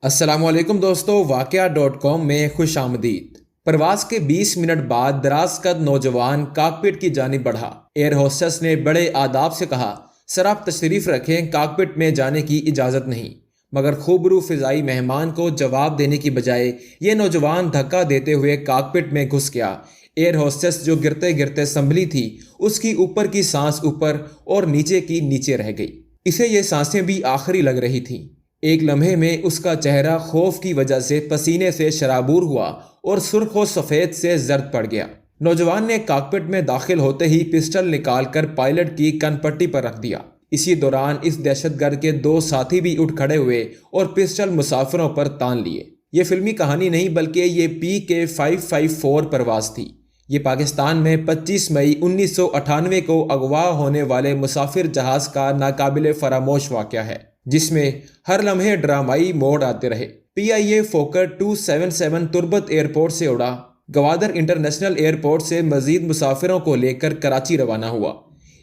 अस्सलाम वालेकुम दोस्तों, वाक़या.com में खुश आमदीद। प्रवास के 20 मिनट बाद दराज कद नौजवान काकपिट की जानिब बढ़ा। एयर होस्टेस ने बड़े आदाब से कहा, सर आप तशरीफ़ रखें, काकपिट में जाने की इजाज़त नहीं। मगर खूबरू फ़िज़ाई मेहमान को जवाब देने की बजाय ये नौजवान धक्का देते हुए काकपिट में घुस गया। एयर होस्टेस जो गिरते गिरते संभली थी, उसकी ऊपर की सांस ऊपर और नीचे की नीचे रह गई। इसे ये सांसें भी आखिरी लग रही थीं। एक लम्हे में उसका चेहरा खौफ की वजह से पसीने से शराबूर हुआ और सुर्ख और सफ़ेद से जर्द पड़ गया। नौजवान ने कॉकपिट में दाखिल होते ही पिस्टल निकालकर पायलट की कनपट्टी पर रख दिया। इसी दौरान इस दहशतगर्द के दो साथी भी उठ खड़े हुए और पिस्टल मुसाफिरों पर तान लिए। ये फिल्मी कहानी नहीं बल्कि ये PK-554 परवाज थी। ये पाकिस्तान में 25 मई 1998 को अगवा होने वाले मुसाफिर जहाज़ का नाकाबिले फरामोश वाक़या है, जिसमें हर लम्हे ड्रामाई मोड़ आते रहे। PIA फोकर 277 तुर्बत एयरपोर्ट से उड़ा, गवादर इंटरनेशनल एयरपोर्ट से मजीद मुसाफिरों को लेकर कराची रवाना हुआ।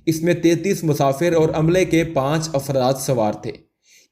इसमें 33 मुसाफिर और अमले के 5 अफराद सवार थे।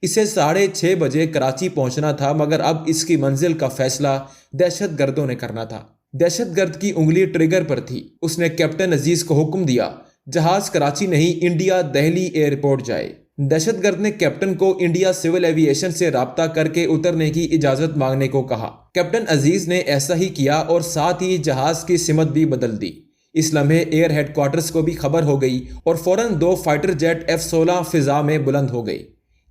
इसे 6:30 बजे कराची पहुंचना था, मगर अब इसकी मंजिल का फैसला दहशत गर्दों ने करना था। दहशत गर्द की उंगली ट्रिगर पर थी। उसने कैप्टन अजीज को हुक्म दिया, जहाज कराची नहीं इंडिया दिल्ली एयरपोर्ट जाए। दहशतगर्द ने कैप्टन को इंडिया सिविल एविएशन से राब्ता करके उतरने की इजाजत मांगने को कहा। कैप्टन अजीज ने ऐसा ही किया और साथ ही जहाज की सिमत भी बदल दी। इस लम्हे एयर हेडक्वार्टर्स को भी खबर हो गई और फौरन 2 फाइटर जेट F-16 फिजा में बुलंद हो गई।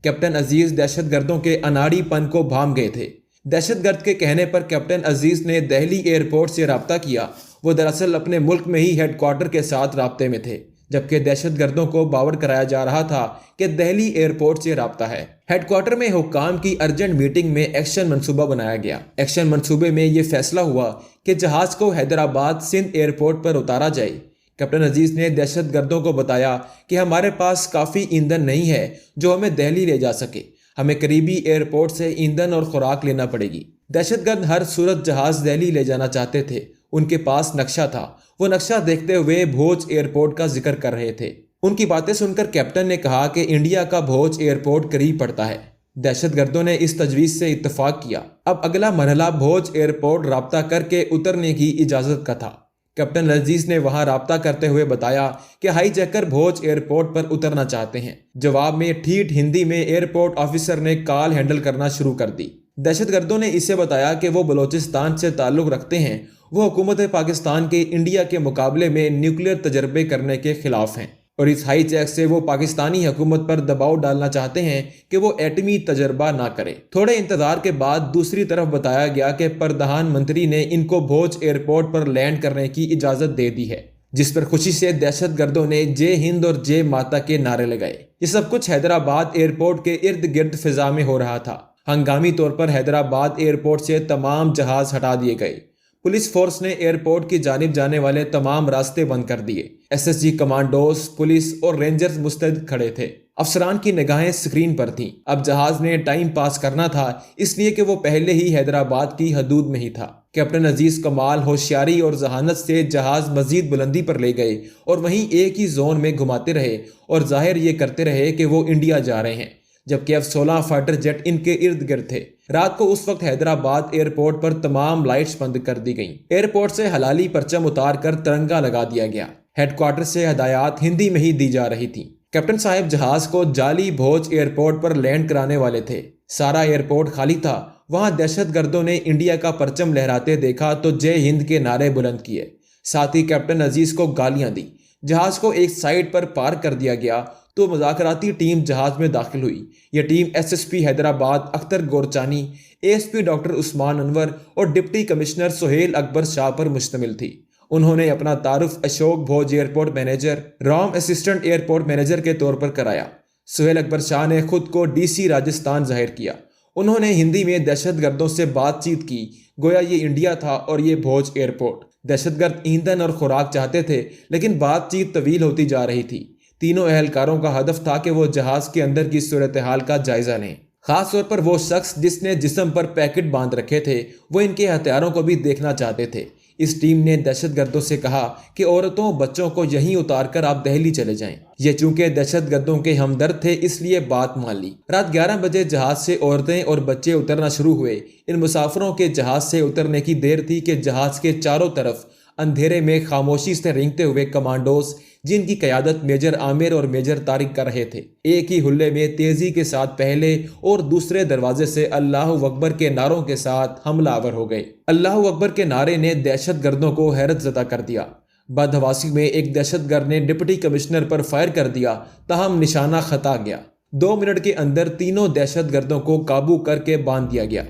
कैप्टन अजीज दहशतगर्दों के अनाड़ीपन को भाम गए थे। दहशतगर्द के कहने पर कैप्टन अजीज ने दिल्ली एयरपोर्ट से राब्ता किया। वो दरअसल अपने मुल्क में ही हेडक्वार्टर के साथ राब्ते में थे, जबकि दहशतगर्दों को बावर कराया जा रहा था कि दिल्ली एयरपोर्ट से राब्ता है। हेडक्वार्टर में हुक्काम की अर्जेंट मीटिंग में एक्शन मंसूबा बनाया गया। एक्शन मंसूबे में ये फैसला हुआ कि जहाज को हैदराबाद सिंध एयरपोर्ट पर उतारा जाए। कैप्टन अजीज ने दहशतगर्दों को बताया कि हमारे पास काफ़ी ईंधन नहीं है जो हमें दिल्ली ले जा सके। हमें करीबी एयरपोर्ट से ईंधन और खुराक लेना पड़ेगी। दहशतगर्द हर सूरत जहाज दिल्ली ले जाना चाहते थे। उनके पास नक्शा था। वो नक्शा देखते हुए भोज एयरपोर्ट का जिक्र कर रहे थे। उनकी बातें सुनकर कैप्टन ने कहा कि इंडिया का भोज एयरपोर्ट करीब पड़ता है। दहशतगर्दों ने इस तजवीज़ से इत्तफाक किया। अब अगला मरहला भोज एयरपोर्ट राब्ता करके उतरने की इजाज़त का था। कैप्टन अजीज ने वहां राब्ता करते हुए बताया कि हाई जैकर भोज एयरपोर्ट पर उतरना चाहते हैं। जवाब में ठीठ हिंदी में एयरपोर्ट ऑफिसर ने कॉल हैंडल करना शुरू कर दी। दहशतगर्दों ने इसे बताया कि वो बलोचिस्तान से ताल्लुक़ रखते हैं। वो हुकूमत पाकिस्तान के इंडिया के मुकाबले में न्यूक्लियर तजर्बे करने के खिलाफ हैं और इस हाई जैक से वो पाकिस्तानी हुकूमत पर दबाव डालना चाहते हैं कि वो एटमी तजर्बा ना करे। थोड़े इंतजार के बाद दूसरी तरफ बताया गया कि प्रधानमंत्री ने इनको भोज एयरपोर्ट पर लैंड करने की इजाज़त दे दी है, जिस पर खुशी से दहशतगर्दों ने जय हिंद और जय माता के नारे लगाए। ये सब कुछ हैदराबाद एयरपोर्ट के इर्द गिर्द फिजा में हो रहा था। हंगामी तौर पर हैदराबाद एयरपोर्ट से तमाम जहाज हटा दिए गए। पुलिस फोर्स ने एयरपोर्ट की जानिब जाने वाले तमाम रास्ते बंद कर दिए। SSG कमांडोज, पुलिस और रेंजर्स मुस्तैद खड़े थे। अफसरान की निगाहें स्क्रीन पर थीं। अब जहाज ने टाइम पास करना था, इसलिए कि वो पहले ही हैदराबाद की हदूद में ही था। कैप्टन अजीज कमाल होशियारी और जहानत से जहाज मजीद बुलंदी पर ले गए और वहीं एक ही जोन में घुमाते रहे और जाहिर ये करते रहे कि वो इंडिया जा रहे हैं, जबकि F-16 फाइटर जेट इनके इर्द गिर्द थे। रात को उस वक्त हैदराबाद एयरपोर्ट पर तमाम लाइट्स बंद कर दी गईं। एयरपोर्ट से हलाली परचम उतार कर तिरंगा लगा दिया गया। हेडक्वार्टर से हदायत हिंदी में ही दी जा रही थी। कैप्टन साहब जहाज को जाली भोज एयरपोर्ट पर लैंड कराने वाले थे। सारा एयरपोर्ट खाली था। वहां दहशतगर्दों ने इंडिया का परचम लहराते देखा तो जय हिंद के नारे बुलंद किए। साथ ही कैप्टन अजीज को गालियां दी। जहाज को एक साइड पर पार्क कर दिया गया तो मुज़ाकराती टीम जहाज में दाखिल हुई। यह team SSP Hyderabad Akhtar Gorchani, ASP doctor Usman Anwar और डिप्टी कमिश्नर सुहेल अकबर शाह पर मुश्तमिल थी। उन्होंने अपना तारुफ अशोक भोज एयरपोर्ट मैनेजर, रॉम असिस्टेंट एयरपोर्ट मैनेजर के तौर पर कराया। सुहेल अकबर शाह ने खुद को DC राजस्थान जाहिर किया। उन्होंने हिंदी में दहशतगर्दों से बातचीत की, गोया ये इंडिया था और ये भोज एयरपोर्ट। दहशतगर्द ईंधन और खुराक चाहते थे, लेकिन बातचीत तवील होती जा रही थी। तीनों एहलकारों का हदफ था कि वो जहाज के अंदर की सूरत हाल का जायजा लें। खास तौर पर वो शख्स जिसने जिस्म पर पैकेट बांध रखे थे, वो इनके हथियारों को भी देखना चाहते थे। اس ٹیم نے دہشت گردوں سے کہا کہ عورتوں بچوں کو یہیں اتار کر آپ دہلی چلے جائیں۔ یہ چونکہ دہشت گردوں کے ہمدرد تھے اس لیے بات مان لی۔ رات 11 بجے جہاز سے عورتیں اور بچے اترنا شروع ہوئے۔ ان مسافروں کے جہاز سے اترنے کی دیر تھی کہ جہاز کے چاروں طرف اندھیرے میں خاموشی سے رینگتے ہوئے کمانڈوز، جن کی قیادت میجر عامر اور میجر طارق کر رہے تھے، ایک ہی حلے میں تیزی کے ساتھ پہلے اور دوسرے دروازے سے اللہ اکبر کے نعروں کے ساتھ حملہ آور ہو گئے۔ اللہ اکبر کے نعرے نے دہشت گردوں کو حیرت زدہ کر دیا۔ بدحواسی میں ایک دہشت گرد نے ڈپٹی کمشنر پر فائر کر دیا، تاہم نشانہ خطا گیا۔ 2 منٹ کے اندر تینوں دہشت گردوں کو قابو کر کے باندھ دیا گیا۔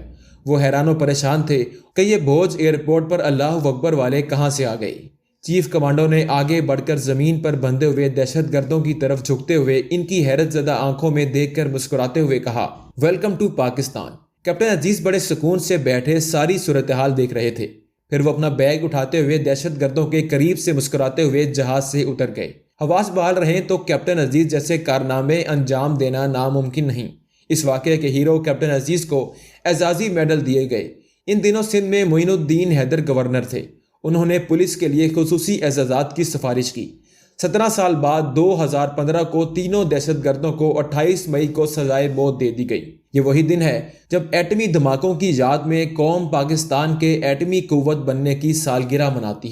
وہ حیران و پریشان تھے کہ یہ بھوج ایئرپورٹ پر اللہ اکبر والے کہاں سے آ گئے۔ چیف کمانڈو نے آگے بڑھ کر زمین پر بندھے ہوئے دہشت گردوں کی طرف جھکتے ہوئے ان کی حیرت زدہ آنکھوں میں دیکھ کر مسکراتے ہوئے کہا، ویلکم ٹو پاکستان۔ کیپٹن عزیز بڑے سکون سے بیٹھے ساری صورتحال دیکھ رہے تھے۔ پھر وہ اپنا بیگ اٹھاتے ہوئے دہشت گردوں کے قریب سے مسکراتے ہوئے جہاز سے اتر گئے۔ حواس بحال رہیں تو کیپٹن عزیز جیسے کارنامے انجام دینا ناممکن نہیں۔ اس واقعے کے ہیرو کیپٹن عزیز کو اعزازی میڈل دیے گئے۔ ان دنوں سندھ میں معین الدین حیدر گورنر تھے۔ انہوں نے پولیس کے لیے خصوصی اعزازات کی سفارش کی۔ 17 سال بعد 2015 کو تینوں دہشت گردوں کو 28 مئی کو سزائے موت دے دی گئی۔ یہ وہی دن ہے جب ایٹمی دھماکوں کی یاد میں قوم پاکستان کے ایٹمی قوت بننے کی سالگرہ مناتی ہے۔